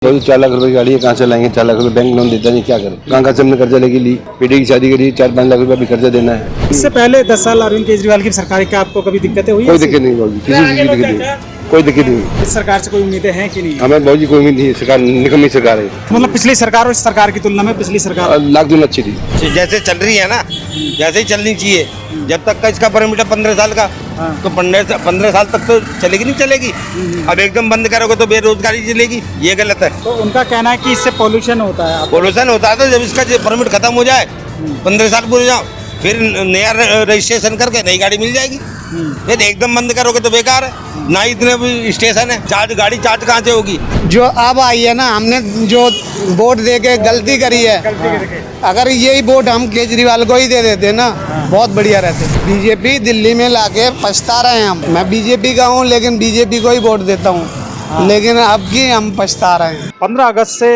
बहुत 4 लाख रुपए की गाड़ी है, कहाँ से लाएंगे 4 लाख रुपए? बैंक लोन देता नहीं, क्या करें? कहाँ से हमने कर्जा लेके ली? बेटे की शादी करी, 4-5 लाख रुपए भी कर्जा देना है। इससे पहले 10 साल अरविंद केजरीवाल की सरकार क्या आपको कभी दिक्कतें हुई? कोई दिक्कत नहीं होगी, किसी चीज की दिक्कत नहीं, कोई दिक्कत नहीं। इस सरकार से कोई उम्मीदें हैं कि नहीं? हमें बहुत जी कोई उम्मीद नहीं है, सरकार निकम्मी सरकार है। मतलब पिछली सरकार और इस सरकार की तुलना में पिछली सरकार लाख दून अच्छी थी। जैसे चल रही है ना, जैसे ही चलनी चाहिए। जब तक का इसका परमिट है 15 साल का, तो 15 साल तक तो चलेगी नहीं चलेगी। अब एकदम बंद करोगे तो बेरोजगारी चलेगी, ये गलत है। तो उनका कहना है कि इससे पोल्यूशन होता है। पोल्यूशन होता है तो जब इसका परमिट खत्म हो जाए, 15 साल पूरे जाओ, फिर नया रजिस्ट्रेशन करके नई गाड़ी मिल जाएगी। फिर एकदम बंद करोगे तो बेकार है ना, इतने भी स्टेशन है, गाड़ी चार्ज कहाँ से होगी? जो अब आई है ना, हमने जो वोट दे के गलती करी है, अगर यही वोट हम केजरीवाल को ही दे देते ना, बहुत बढ़िया रहते। बीजेपी दिल्ली में लाके पछता रहे हैं हम। मैं बीजेपी का हूँ, लेकिन बीजेपी को ही वोट देता हूँ, लेकिन अब की हम पछता रहे हैं। 15 अगस्त से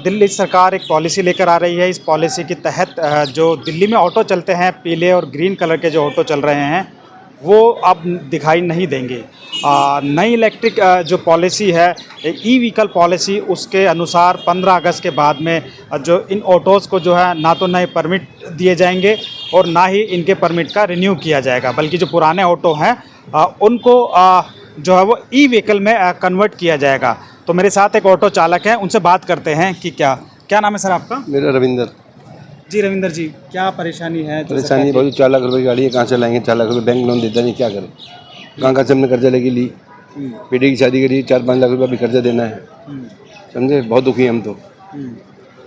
दिल्ली सरकार एक पॉलिसी लेकर आ रही है। इस पॉलिसी के तहत जो दिल्ली में ऑटो चलते हैं, पीले और ग्रीन कलर के जो ऑटो चल रहे हैं, वो अब दिखाई नहीं देंगे। नई इलेक्ट्रिक जो पॉलिसी है, ई व्हीकल पॉलिसी, उसके अनुसार 15 अगस्त के बाद में जो इन ऑटोज़ को जो है ना तो नए परमिट दिए जाएंगे और ना ही इनके परमिट का रिन्यू किया जाएगा, बल्कि जो पुराने ऑटो हैं उनको जो है वो ई व्हीकल में कन्वर्ट किया जाएगा। तो मेरे साथ एक ऑटो चालक हैं, उनसे बात करते हैं कि क्या नाम है सर आपका? मेरा रविंदर जी रविंदर जी, क्या परेशानी है? परेशानी बहुत 4 लाख रुपए की गाड़ी है, कहाँ से लाएंगे 4 लाख रुपए? बैंक लोन देता नहीं, क्या करें? कहाँ से हमने कर्जा लेके ली? बेटे की शादी करी, 4-5 लाख रुपए भी कर्जा देना है, समझे? बहुत दुखी हैं हम तो।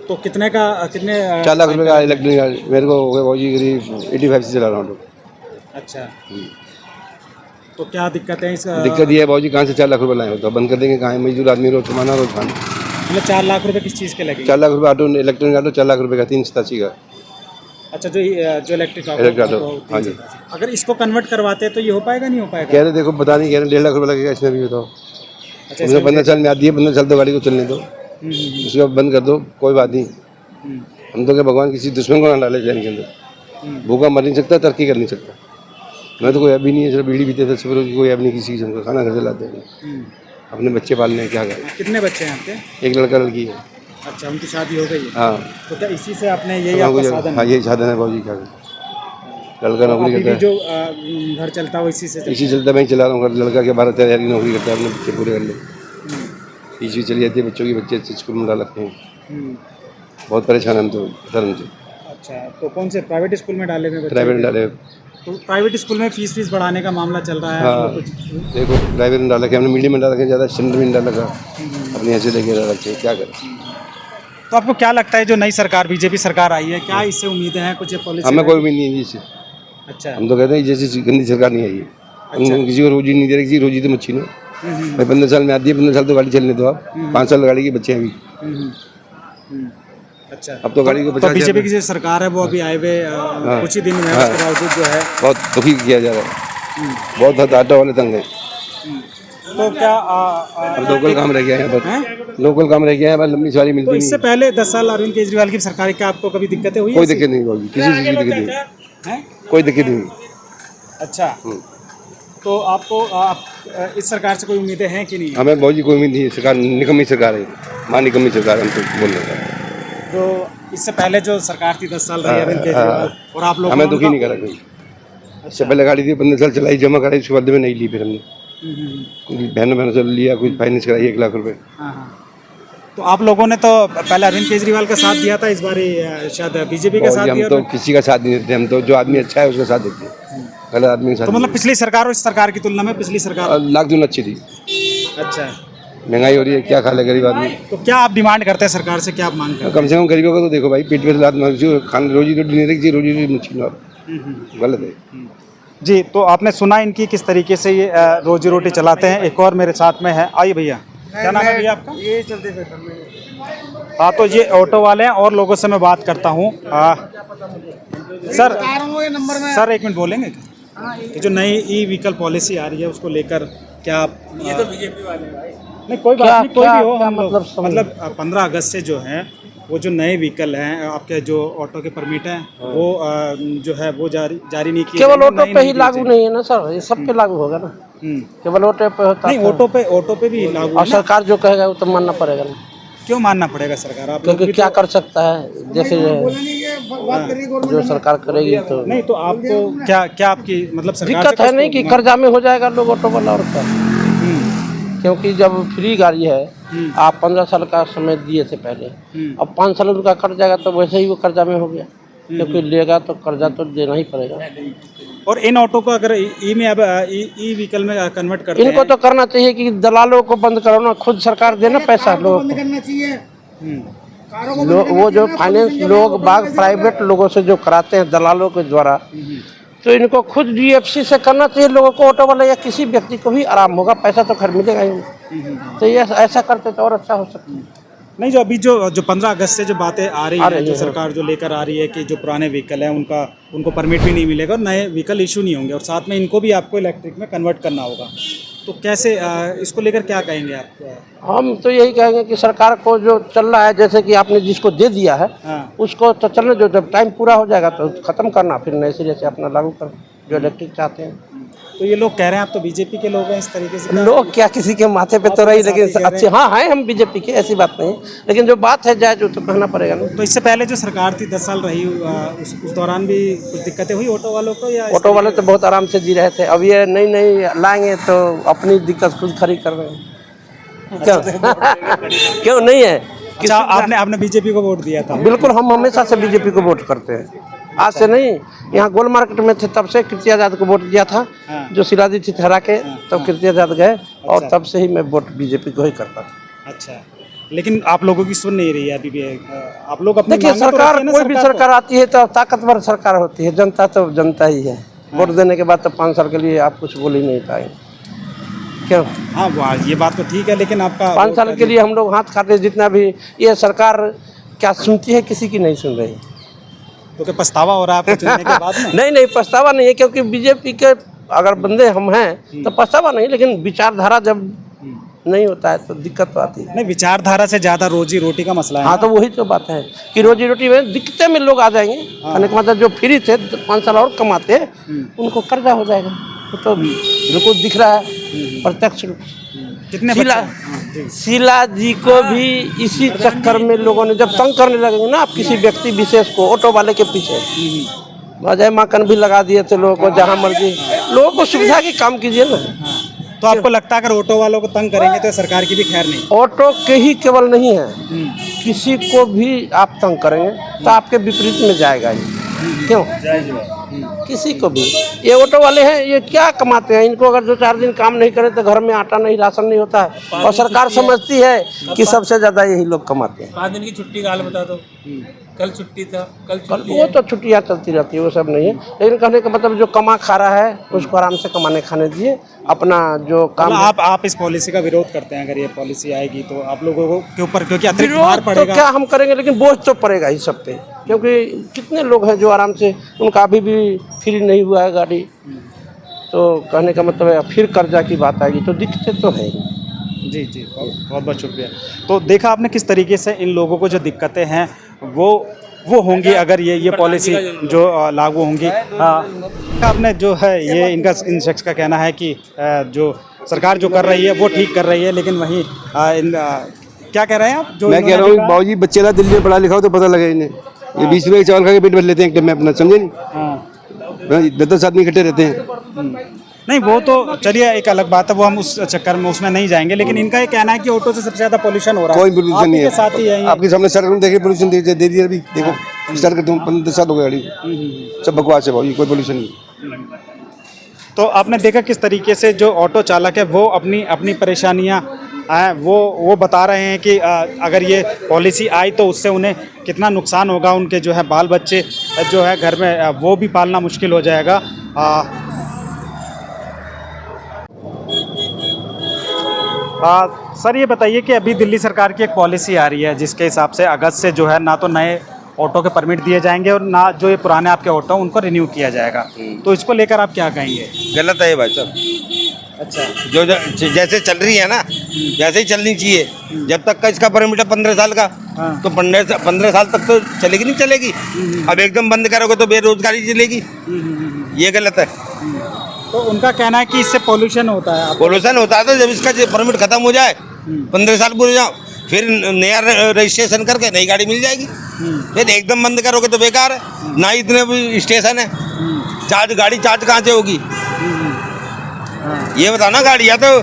तो कितने 4 लाख रुपए का इलेक्ट्रिक गाड़ी मेरे को हो गया बहुत जी, करीब 85 से चला रहा हूँ। अच्छा, तो क्या दिक्कत है इस? दिक्कत ये है बहुत जी, कहाँ से 4 लाख रुपए लाए हो? तो बंद कर देंगे, कहाँ है? मजदूर आदमी, रोज कमाना रोज खाना। मतलब 4 लाख रुपए किस चीज़ के लगेंगे? 4 लाख रुपए ऑटो, इलेक्ट्रिक ऑटो 4 लाख रुपए का, 387 का। अच्छा, जो इलेक्ट्रिक इलेक्ट्रिक ऑटो, हाँ जी। अगर इसको कन्वर्ट करवाते हैं तो ये हो पाएगा नहीं हो पाएगा? कह रहे देखो, बता नहीं, कह रहे 1.5 लाख रुपए लगेगा इसमें भी, बताओ। अच्छा, मुझे 15 साल में आती है, 15 साल तो गाड़ी को चलने दो, उसके बाद बंद कर दो, कोई बात नहीं। हम तो क्या भगवान किसी दुश्मन को ना डाले जहन के अंदर। भूखा मर नहीं सकता, तरक्की कर नहीं सकता। मैं तो कोई अब भी नहीं है, सिर्फ बीड़ी पीते थे सुबह, कोई अब नहीं किसी किस्म का, खाना घर से लाते हैं, अपने बच्चे पालने हैं, क्या करें? कितने बच्चे हैं आपके? एक लड़का लड़की है। अच्छा, उनकी शादी हो गई है? हाँ, तो क्या इसी से आपने यही आपका साधन हाँ है? यही साधन है भाजी, क्या करें? लड़का नौकरी अभी करता भी है, जो घर चलता है वो इसी से इसी चलता मैं चला रहा हूँ। लड़का के 12-13 की नौकरी करता है, अपने बच्चे पूरे कर ले, फीस भी चली जाती है बच्चों की, बच्चे अच्छे स्कूल में डाल रखे हैं। बहुत परेशान हम तो धर्म से। अच्छा, तो कौन से प्राइवेट स्कूल में डाले हुए बच्चे? प्राइवेट डाले, तो प्राइवेट स्कूल में फीस बढ़ाने का मामला चल रहा है। हाँ, कुछ देखो प्राइवेट में डाल रखे, हमने मीडियम में डाल रखे, ज़्यादा स्टैंडर्ड में डाल रखा, अपने ऐसे लेके डाल रखे, क्या करें? तो आपको क्या लगता है जो नई सरकार बीजेपी सरकार आई है, क्या इससे उम्मीदें हैं कुछ पॉलिसी? हमें कोई उम्मीद नहीं है इससे। अच्छा, हम तो कहते हैं जैसी गंदी सरकार नहीं आई है। हम किसी को रोजी नहीं दे रहे, किसी रोजी तो मच्छी ना भाई। 15 साल में आती है, 15 साल तो गाड़ी चलने दो आप, 5 साल गाड़ी के बच्चे हैं अभी। अच्छा, अब तो गाड़ी को तो 50 बीजेपी की जो सरकार है वो अभी आए हुए कुछ ही दिन में है, उसके बावजूद जो है बहुत दुखी किया जा रहा है, बहुत ऑटो वाले तंग है। तो क्या लोकल काम रह गया है यहाँ पर, लोकल काम रह गया है, लंबी सवारी मिलती तो नहीं। इससे पहले 10 साल अरविंद केजरीवाल की सरकार क्या आपको कभी दिक्कतें हुई? कोई दिक्कत नहीं होगी, किसी चीज़ की दिक्कत नहीं है? कोई दिक्कत नहीं। अच्छा, तो आपको इस सरकार से कोई उम्मीदें हैं कि नहीं? हमें बहुत जी कोई उम्मीद नहीं है, सरकार निकम्मी सरकार है, माँ निकम्मी सरकार है, हम तो बोल रहे हैं। तो इससे पहले जो सरकार थी 10 साल रही अरविंद केजरीवाल, और आप लोग हमें दुखी नहीं करा कोई। इससे पहले गाड़ी थी, 15 साल चलाई, जमा कराई, उसके बाद में नहीं ली, फिर हमने बहनों से लिया, कुछ फाइनेंस कराई 1 लाख रुपए। हाँ, तो आप लोगों ने तो पहले अरविंद केजरीवाल का साथ दिया था, इस बार शायद बीजेपी का साथ हम दिया। तो किसी का साथ नहीं देते, हम तो जो आदमी अच्छा है उसका साथ देते हैं, गलत आदमी का साथ तो मतलब पिछली सरकार और इस सरकार की तुलना में पिछली सरकार लाख दून अच्छी थी। अच्छा, महंगाई हो रही है, क्या खा ले गरीब आदमी? तो क्या आप डिमांड करते हैं सरकार से, क्या आप मांग करते कम से कम गरीबों का तो देखो भाई, पेट पे लात मांगती, खाने रोजी रोटी नहीं रखी, रोजी रोटी मच्छी ना, गलत है। जी, तो आपने सुना इनकी किस तरीके से ये रोजी रोटी चलाते हैं। एक और मेरे साथ में है, आइए भैया, क्या नाम है भैया आपका? ये चलते फिर हाँ, तो ये ऑटो वाले हैं और लोगों से मैं बात करता हूँ। सर 1 मिनट बोलेंगे क्या? ये जो नई ई व्हीकल पॉलिसी आ रही है उसको लेकर क्या आप? ये तो बीजेपी वाले नहीं, कोई बात नहीं, कोई भी हो, हम लोग मतलब 15 अगस्त से जो है वो जो नए व्हीकल हैं आपके, जो ऑटो के परमिट हैं, वो जो है वो जारी नहीं किए। केवल ऑटो पे ही लागू नहीं है ना सर, ये सब पे लागू होगा ना। केवल ऑटो पे होता नहीं, ऑटो पे भी लागू और सरकार जो कहेगा वो तो मानना पड़ेगा ना। क्यों मानना पड़ेगा सरकार? आप लोग क्योंकि भी क्या तो, कर सकता है, देख ही रहे हैं। जो सरकार करेगी तो नहीं तो आपको क्या क्या आपकी मतलब सरकार दिक्कत से है कुछ नहीं तो कि मा- कर्जा में हो जाएगा लोग ऑटो वाला और क्या। क्योंकि जब फ्री गाड़ी है, आप 15 साल का समय दिए थे पहले, अब 5 साल उनका कट जाएगा तो वैसे ही वो कर्जा में हो गया, क्योंकि लेगा तो कर्जा तो देना ही पड़ेगा। और इन ऑटो को अगर ई में अब ई व्हीकल में कन्वर्ट करते इनको हैं तो करना चाहिए कि दलालों को बंद करो ना, खुद सरकार देना पैसा लोगों को। वो जो फाइनेंस लोग बाग प्राइवेट लोगों से जो कराते हैं दलालों के द्वारा, तो इनको खुद डीएफसी से करना चाहिए लोगों को। ऑटो वाला या किसी व्यक्ति को भी आराम होगा, पैसा तो खैर मिलेगा ही। तो ये ऐसा करते तो और अच्छा हो सकता है। नहीं जो अभी जो 15 अगस्त से जो बातें आ रही हैं, जो हैं। सरकार जो लेकर आ रही है कि जो पुराने व्हीकल हैं उनको परमिट भी नहीं मिलेगा और नए व्हीकल इशू नहीं होंगे और साथ में इनको भी आपको इलेक्ट्रिक में कन्वर्ट करना होगा, तो कैसे इसको लेकर क्या कहेंगे आप? हम तो यही कहेंगे कि सरकार को जो चल रहा है, जैसे कि आपने जिसको दे दिया है हाँ। उसको तो चलने जो, जब टाइम पूरा हो जाएगा तो खत्म करना, फिर नए सिरे से अपना लागू कर जो इलेक्ट्रिक चाहते हैं। तो ये लोग कह रहे हैं आप तो बीजेपी के लोग हैं, इस तरीके से लोग क्या किसी के माथे पे तो रही, लेकिन अच्छे हाँ हैं हम बीजेपी के, ऐसी बात नहीं, लेकिन जो बात है जायज वो तो कहना पड़ेगा ना। तो इससे पहले जो सरकार थी 10 साल रही, उस दौरान भी कुछ दिक्कतें हुई ऑटो वालों को या ऑटो वाले तो बहुत आराम से जी रहे थे, अब ये नई नई लाएंगे तो अपनी दिक्कत खुद खड़ी कर रहे हैं। क्यों क्यों नहीं है? अच्छा, आपने बीजेपी को वोट दिया था? बिल्कुल, हम हमेशा से बीजेपी को वोट करते हैं, आज से नहीं। यहाँ गोल मार्केट में थे तब से कीर्ति आजाद को वोट दिया था, हाँ। जो शिलाजी थी हरा के, तब कीर्ति आजाद गए और अच्छा। तब से ही मैं वोट बीजेपी को ही करता था। अच्छा, लेकिन आप लोगों की सुन नहीं रही है अभी भी। आप लोग अपनी देखिए, मांगें तो सरकार रखिए ना कोई भी सरकार को। सरकार आती है तो ताकतवर सरकार होती है, जनता तो जनता ही है। वोट देने के बाद तो 5 साल के लिए आप कुछ बोल ही नहीं पाएंगे। क्यों? हाँ वाह, ये बात तो ठीक है, लेकिन आपका 5 साल के लिए हम लोग हाथ खाते, जितना भी ये सरकार क्या सुनती है, किसी की नहीं सुन रही। तो क्या पछतावा हो रहा है आपको चुनने के बाद में? नहीं नहीं, पछतावा नहीं है, क्योंकि बीजेपी के अगर बंदे हम हैं तो पछतावा नहीं, लेकिन विचारधारा जब नहीं होता है तो दिक्कत तो आती है। नहीं, विचारधारा से ज्यादा रोजी रोटी का मसला है हाँ, ना। तो वही तो बात है कि रोजी रोटी में दिक्कतें में लोग आ जाएंगे। कहने का मतलब जो फ्री थे 5 साल और कमाते, उनको कर्जा हो जाएगा, तो बिल्कुल दिख रहा है प्रत्यक्ष रूप से। कितने शीला बच्चे? शीला जी को भी इसी चक्कर में लोगों ने जब तंग करने लगेंगे ना, आप किसी व्यक्ति विशेष को, ऑटो वाले के पीछे अजय माकन भी लगा दिए थे लोगों को, जहाँ मर्जी लोगों को सुविधा के काम कीजिए ना। तो आपको लगता है अगर ऑटो वालों को तंग करेंगे तो सरकार की भी खैर नहीं? ऑटो के ही केवल नहीं है, किसी को भी आप तंग करेंगे तो आपके विपरीत में जाएगा ही। क्यों? किसी को भी। ये ऑटो वाले हैं, ये क्या कमाते हैं? इनको अगर 2-4 दिन काम नहीं करें तो घर में आटा नहीं, राशन नहीं होता है, और सरकार समझती है कि सबसे ज्यादा यही लोग कमाते हैं। 5 दिन की छुट्टी का हाल बता दो। कल छुट्टी था, कल छुट्टी वो तो छुट्टियाँ चलती रहती है, वो सब नहीं है, लेकिन कहने का मतलब जो कमा खा रहा है उसको आराम से कमाने खाने दिए, अपना जो काम मतलब आप इस पॉलिसी का विरोध करते हैं? अगर ये पॉलिसी आएगी तो आप लोगों को के ऊपर क्योंकि अतिरिक्त भार विरोध तो पड़ेगा। क्या हम करेंगे, लेकिन बोझ तो पड़ेगा ही सब पे, क्योंकि कितने लोग हैं जो आराम से, उनका अभी भी फ्री नहीं हुआ है गाड़ी, तो कहने का मतलब है फिर कर्जा की बात आएगी तो दिक्कतें तो है। जी जी, बहुत बहुत शुक्रिया। तो देखा आपने किस तरीके से इन लोगों को जो दिक्कतें हैं वो होंगी अगर ये पॉलिसी जो लागू होंगी। आपने जो है ये इन शख्स का कहना है कि जो सरकार जो कर रही है वो ठीक कर रही है, लेकिन वहीं क्या कह रहे हैं आप? जो मैं कह रहा हूँ बाबूजी, बच्चे ला दिल्ली में पढ़ा लिखा हो तो पता लगे इन्हें, ये 20 रुपये के चावल खा के पेट भर लेते हैं एक टाइम में अपना, समझे नहीं? 10-10 आदमी इकट्ठे रहते हैं। नहीं, वो तो चलिए एक अलग बात है, वो हम उस चक्कर में उसमें नहीं जाएंगे, लेकिन इनका ये कहना है कि ऑटो से सबसे ज्यादा पोल्यूशन हो रहा है। कोई पोल्यूशन नहीं है, साथ ही है आपके सामने सर देखिए पोल्यूशन दे दिया अभी, देखो स्टार्ट करते हूँ 15 साल हो गए गाड़ी, सब बकवास है भाई, कोई पोल्यूशन नहीं। तो आपने देखा किस तरीके से जो ऑटो चालक है वो अपनी परेशानियां वो बता रहे हैं कि अगर ये पॉलिसी आई तो उससे उन्हें कितना नुकसान होगा, उनके जो है बाल बच्चे जो है घर में वो भी पालना मुश्किल हो जाएगा। सर ये बताइए कि अभी दिल्ली सरकार की एक पॉलिसी आ रही है जिसके हिसाब से अगस्त से जो है ना तो नए ऑटो के परमिट दिए जाएंगे और ना जो ये पुराने आपके ऑटो उनको रिन्यू किया जाएगा, तो इसको लेकर आप क्या कहेंगे? गलत है ये भाई साहब। अच्छा, जो जैसे चल रही है ना वैसे ही चलनी चाहिए। जब तक का इसका परमिट है 15 साल का, हाँ। तो 15 साल तक तो चलेगी नहीं चलेगी। अब एकदम बंद करोगे तो बेरोजगारी चलेगी, ये गलत है। तो उनका कहना है कि इससे पोल्यूशन होता है। पोल्यूशन होता है तो जब इसका परमिट खत्म हो जाए, 15 साल पूरे जाओ, फिर नया रजिस्ट्रेशन करके नई गाड़ी मिल जाएगी। फिर एकदम बंद करोगे तो बेकार है, ना ही इतने भी स्टेशन है, गाड़ी चार्ज कहाँ से होगी? ये बताओ ना, गाड़ी या तो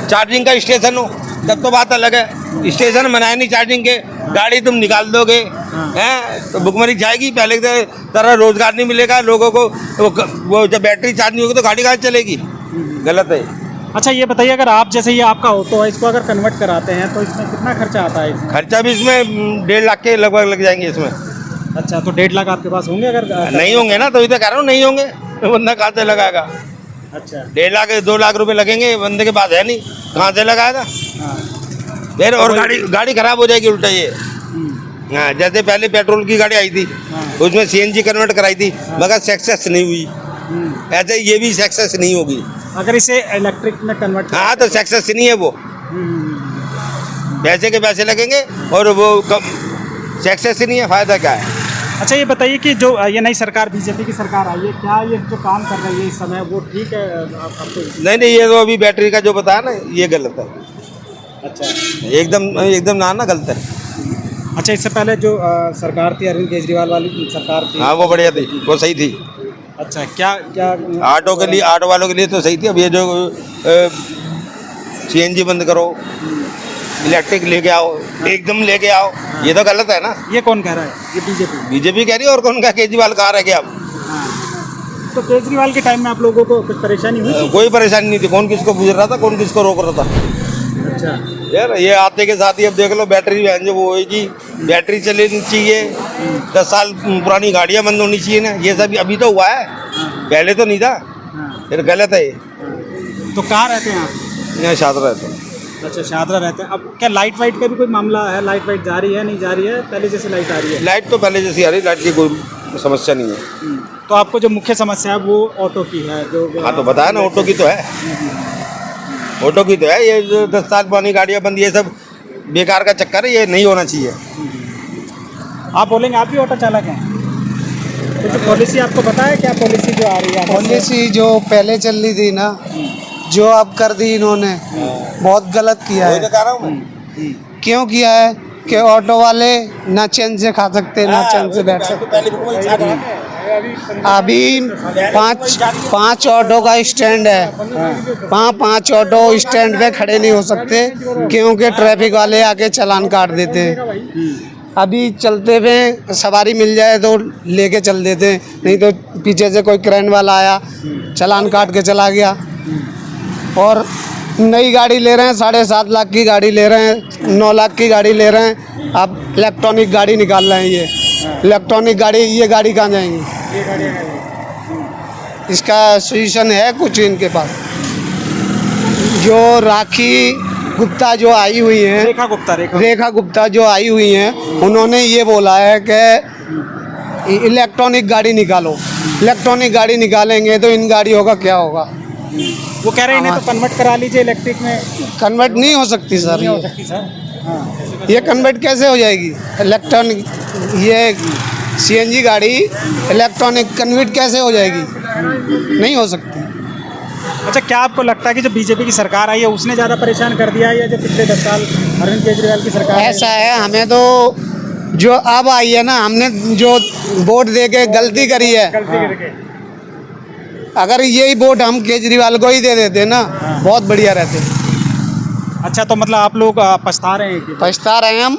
चार्जिंग का स्टेशन हो तब तो बात अलग है। स्टेशन बनाए नहीं चार्जिंग के, गाड़ी तुम निकाल दोगे हैं तो भुखमरी जाएगी। पहले की तरह रोजगार नहीं मिलेगा लोगों को, वो जब बैटरी चार्ज नहीं होगी तो गाड़ी कहाँ चलेगी? गलत है। अच्छा ये बताइए, अगर आप जैसे ये आपका ऑटो है, इसको अगर कन्वर्ट कराते हैं तो इसमें कितना खर्चा आता है इसमें? खर्चा भी इसमें 1.5 लाख के लगभग लग जाएंगे इसमें। अच्छा, तो 1.5 लाख आपके पास होंगे अगर नहीं होंगे ना, तो इधर कह रहा हूँ नहीं होंगे, बंदा कहाँ से लगाएगा? अच्छा 1.5 लाख 2 लाख रुपए लगेंगे, बंदे के पास है नहीं, कहाँ से लगाएगा? हाँ। फिर और गाड़ी खराब हो जाएगी उल्टा ये। हाँ, जैसे पहले पेट्रोल की गाड़ी आई थी, उसमें CNG कन्वर्ट कराई थी, मगर सक्सेस नहीं हुई। ऐसे ये भी सक्सेस नहीं होगी। अगर इसे इलेक्ट्रिक में कन्वर्ट हाँ, तो सक्सेस नहीं है वो। पैसे के पैसे लगेंगे और वो सक्सेस नहीं है, फायदा क्या है? अच्छा ये बताइए कि जो ये नई सरकार बीजेपी की सरकार आई है, क्या ये जो काम कर रही है इस समय वो ठीक है आपको? नहीं, ये तो अभी बैटरी का जो बताया ना, ये गलत है। अच्छा एकदम ना गलत है। अच्छा, इससे पहले जो सरकार थी अरविंद केजरीवाल वाली सरकार थी, हाँ, वो बढ़िया थी, वो सही थी। अच्छा क्या क्या ऑटो के लिए, ऑटो वालों के लिए तो सही थी। अब ये जो CNG बंद करो, इलेक्ट्रिक लेके आओ, एकदम लेके आओ, ये तो गलत है ना। ये कौन कह रहा है? ये बीजेपी कह रही है, और कौन कहा? केजरीवाल कहाँ रह गया अब? तो केजरीवाल के टाइम में आप लोगों को कुछ परेशानी हुई? कोई परेशानी नहीं थी। कौन किसको पूछ रहा था, कौन किसको रोक रहा था? अच्छा यार ये आते के साथ ही अब देख लो, बैटरी जो वो होगी, बैटरी चलनी चाहिए, 10 साल पुरानी गाड़ियाँ बंद होनी चाहिए ना। ये सब अभी तो हुआ है, पहले तो नहीं था। फिर गलत है ये। तो कहाँ रहते हैं आप? यहाँ शादरा रहता हूँ। अच्छा, शादरा रहते हैं। अब क्या लाइट वाइट का भी कोई मामला है? लाइट वाइट जा रही है, नहीं जा रही है? पहले जैसे लाइट आ रही है? लाइट तो पहले जैसी आ रही, लाइट की कोई समस्या नहीं है। तो आपको जो मुख्य समस्या है वो ऑटो की है? जो हाँ, तो बताया ना, ऑटो की तो है, ऑटो की तो है। ये जो 10 साल पुरानी गाड़ियाँ बंद, ये सब बेकार का चक्कर है, ये नहीं होना चाहिए। आप बोलेंगे, आप भी ऑटो चालक हैं, तो जो पॉलिसी आपको पता है क्या पॉलिसी जो आ रही है? पॉलिसी जो पहले चल रही थी ना, जो अब कर दी इन्होंने, बहुत गलत किया वही तो है। कह रहा हूँ मैं। क्यों किया है कि ऑटो वाले ना चैन से खा सकते, ना चैन से बैठ सकते। अभी पांच ऑटो का स्टैंड है, वहाँ 5 ऑटो स्टैंड पे खड़े नहीं हो सकते, क्योंकि ट्रैफिक वाले आके चालान काट देते हैं। अभी चलते हुए सवारी मिल जाए तो लेके चल देते हैं, नहीं तो पीछे से कोई क्रेन वाला आया, चालान काट के चला गया। और नई गाड़ी ले रहे हैं, 7.5 लाख की गाड़ी ले रहे हैं, 9 लाख की गाड़ी ले रहे हैं। अब इलेक्ट्रॉनिक गाड़ी निकाल रहे हैं। ये इलेक्ट्रॉनिक गाड़ी, ये गाड़ी कहाँ जाएंगी? इसका सॉल्यूशन है कुछ इनके पास? जो राखी गुप्ता जो आई हुई हैं, रेखा गुप्ता जो आई हुई हैं, उन्होंने ये बोला है कि इलेक्ट्रॉनिक गाड़ी निकालो। इलेक्ट्रॉनिक गाड़ी निकालेंगे तो इन गाड़ियों का क्या होगा? वो कह रहे हैं इन्हें तो कन्वर्ट करा लीजिए इलेक्ट्रिक में। कन्वर्ट नहीं हो सकती सर, नहीं हो सकती सर। ये कन्वर्ट कैसे हो जाएगी? इलेक्ट्रॉनिक, ये CNG गाड़ी इलेक्ट्रॉनिक कन्वर्ट कैसे हो जाएगी? नहीं हो सकती। अच्छा, क्या आपको लगता है कि जो बीजेपी की सरकार आई है उसने ज़्यादा परेशान कर दिया है, या जो पिछले 10 साल अरविंद केजरीवाल की सरकार? ऐसा है, हमें तो जो अब आई है ना, हमने जो वोट दे के गलती करी है, अगर यही वोट हम केजरीवाल को ही दे देते ना, बहुत बढ़िया रहते। अच्छा, तो मतलब आप लोग पछता रहे हैं? पछता रहे हैं हम,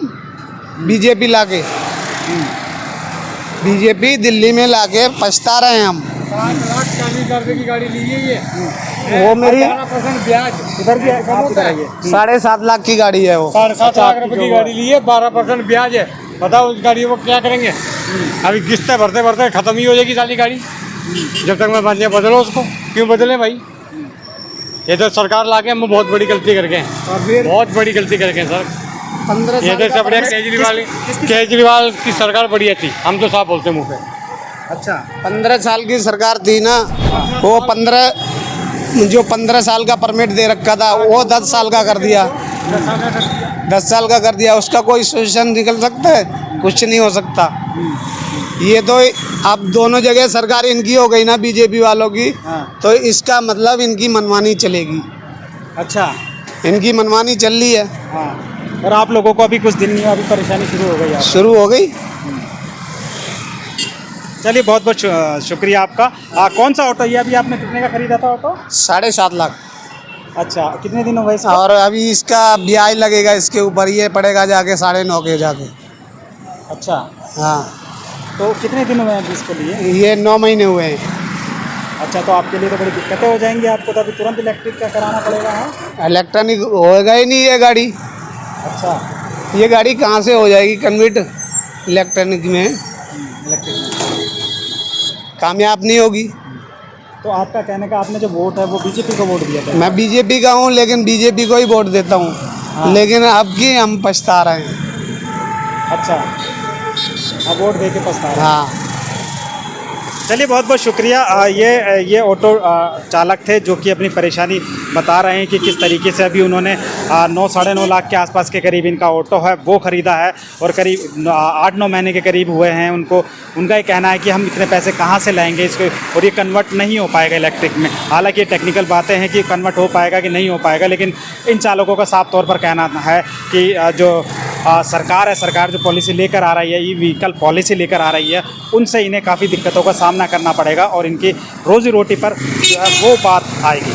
बीजेपी लाके, बीजेपी दिल्ली में लाके पछता रहे हैं हम। 5 लाख 40,000 रुपये की गाड़ी ली है ये, वो मेरी 12% ब्याज इधर भी कम होता है? 7.5 लाख की गाड़ी है वो। 7.5 लाख रुपये की गाड़ी ली है, 12% ब्याज है। बताओ उस गाड़ी को क्या करेंगे? अभी किस्तें भरते भरते खत्म ही हो जाएगी सारी गाड़ी। जब तक मैं बंदियाँ बदलो उसको, क्यों बदले भाई? ये तो सरकार लाके हम बहुत बड़ी गलती करके हैं, बहुत बड़ी गलती करके हैं सर। 15 ये तो बढ़िया केजरीवाल की सरकार बढ़िया थी, हम तो साफ बोलते मुँह पे। अच्छा, 15 साल की सरकार थी ना, वो 15 साल का परमिट दे रखा था, वो 10 साल का कर दिया। 10 साल का कर दिया, उसका कोई सोल्यूशन निकल सकता है? कुछ नहीं हो सकता। ये तो अब दोनों जगह सरकार इनकी हो गई ना, बीजेपी वालों की, तो इसका मतलब इनकी मनमानी चलेगी। अच्छा, इनकी मनमानी चल रही है। और आप लोगों को अभी कुछ दिन नहीं हुआ, अभी परेशानी शुरू हो गई है? शुरू हो गई। चलिए बहुत बहुत शुक्रिया आपका। कौन सा ऑटो ये अभी आपने कितने का खरीदा था ऑटो? 7.5 लाख। अच्छा, कितने दिन हो गए इसको? और अभी इसका ब्याज लगेगा इसके ऊपर, ये पड़ेगा जाके 9.5 के जाके। अच्छा, हाँ, तो कितने दिन हुए हैं अभी इसको लिए? ये 9 महीने हुए हैं। अच्छा, तो आपके लिए तो बड़ी दिक्कतें हो जाएंगी आपको, तो अभी तुरंत इलेक्ट्रिक का कराना पड़ेगा है? इलेक्ट्रॉनिक होएगा ही नहीं ये गाड़ी। अच्छा, ये गाड़ी कहाँ से हो जाएगी कन्वर्ट इलेक्ट्रॉनिक में? इलेक्ट्रिक में। कामयाब नहीं होगी। तो आपका कहने का आपने जो वोट है वो बीजेपी को वोट दिया था? मैं बीजेपी का हूँ, लेकिन बीजेपी को ही वोट देता हूँ। लेकिन अब की हम पछता रहे हैं। अच्छा, अब वोट दे के पछता रहे हैं। हाँ, चलिए बहुत बहुत शुक्रिया। ये ऑटो चालक थे जो कि अपनी परेशानी बता रहे हैं कि किस तरीके से अभी उन्होंने 9-9.5 लाख के आसपास के करीब इनका ऑटो है वो ख़रीदा है और करीब 8-9 महीने के करीब हुए हैं उनको। उनका ये कहना है कि हम इतने पैसे कहाँ से लाएंगे इसको, और ये कन्वर्ट नहीं हो पाएगा इलेक्ट्रिक में। हालांकि ये टेक्निकल बातें हैं कि कन्वर्ट हो पाएगा कि नहीं हो पाएगा, लेकिन इन चालकों का साफ तौर पर कहना है कि जो सरकार जो पॉलिसी लेकर आ रही है, ई व्हीकल पॉलिसी लेकर आ रही है, उनसे इन्हें काफ़ी दिक्कतों का सामना करना पड़ेगा और इनकी रोज़ी रोटी पर जो है वो बात आएगी।